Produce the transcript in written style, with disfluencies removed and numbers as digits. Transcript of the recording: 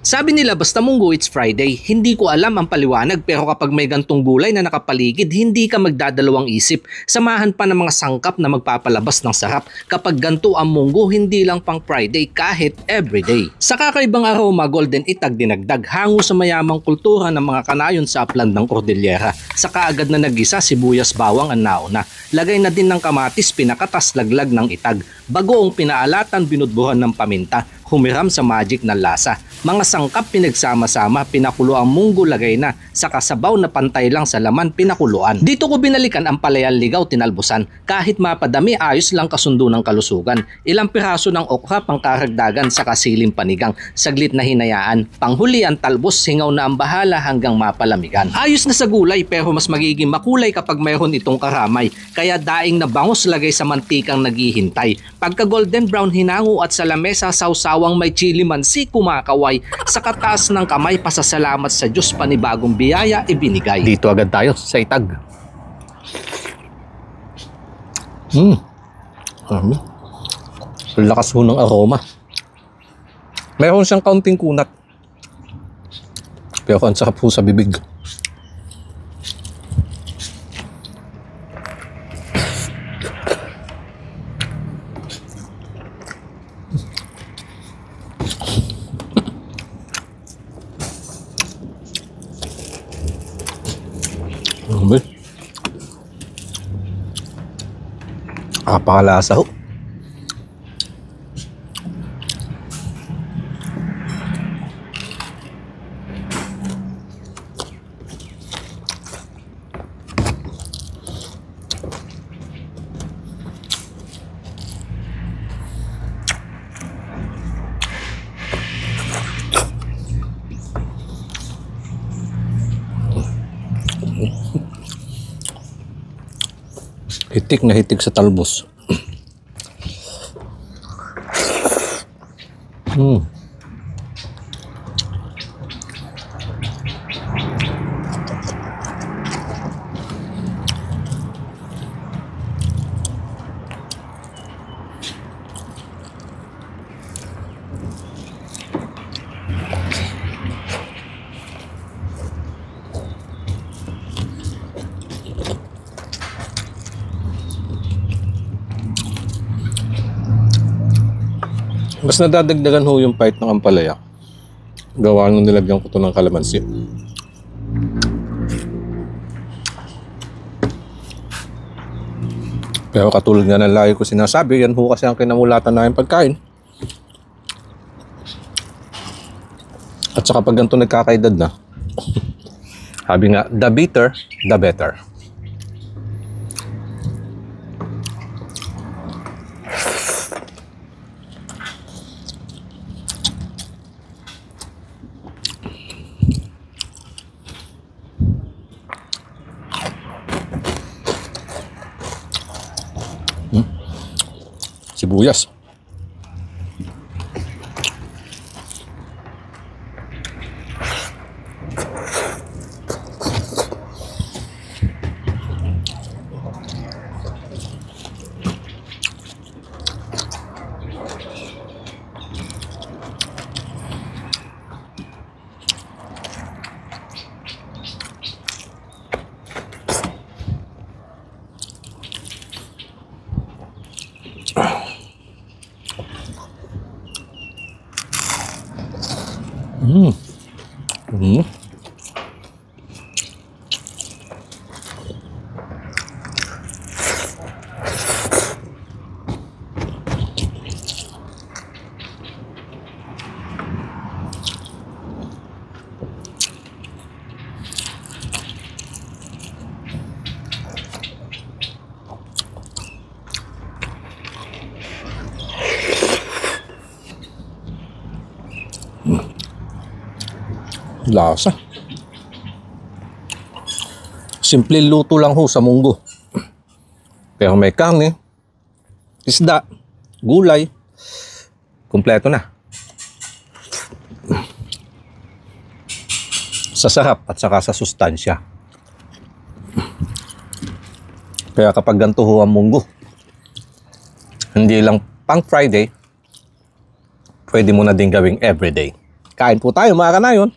Sabi nila basta munggo it's Friday. Hindi ko alam ang paliwanag pero kapag may gantong gulay na nakapaligid, hindi ka magdadalawang isip. Samahan pa ng mga sangkap na magpapalabas ng sarap. Kapag ganto ang munggo, hindi lang pang Friday kahit everyday. Sa kakaibang aroma, golden itag dinagdag hango sa mayamang kultura ng mga kanayon sa upland ng Cordillera. Sa kaagad na nagisa, sibuyas bawang ang nauna. Lagay na din ng kamatis, pinakatas laglag ng itag. Bagoong pinaalatan, binudbuhan ng paminta. Humiram sa magic na lasa. Mga sangkap pinagsama-sama, pinakulo ang munggo lagay na. Sa kasabaw na pantay lang sa laman, pinakuluan. Dito ko binalikan ang palayan ligaw tinalbusan. Kahit mapadami, ayos lang kasundo ng kalusugan. Ilang piraso ng okra pang karagdagan sa kasiling panigang. Saglit na hinayaan. Panghuli ang talbos, singaw na ang bahala hanggang mapalamigan. Ayos na sa gulay pero mas magiging makulay kapag mayroon itong karamay. Kaya daing na bangus lagay sa mantikang naghihintay. Pagka golden brown hinango at sa lamesa sawsawang may chili mansi kumakaway. Sa kataas ng kamay pasasalamat sa Diyos panibagong biyaya ibinigay. Dito agad tayo sa itag. Lakas ho ng aroma. Mayroon siyang kaunting kunat. Pero ang sarap ho sa bibig. Apakalasa ho. Hitik na hitik sa talbos. Mas nadadagdagan ho yung pait ng ampalaya. Gawa nung nilagyan ko ito ng kalamansi. Pero katulad nga ng lagi ko sinasabi, yan ho kasi ang kinamulatan na yung pagkain. At saka pag ganito nagkakaedad na, sabi nga, the bitter, the better. Sibuyas. Lasa. Simple luto lang ho sa munggo. Pero may karne, isda, gulay, kumpleto na. Sa sarap at saka sa sustansya. Kaya kapag ganito ho ang munggo, hindi lang pang Friday, pwede mo na din gawing everyday. Kain po tayo mga kanayon.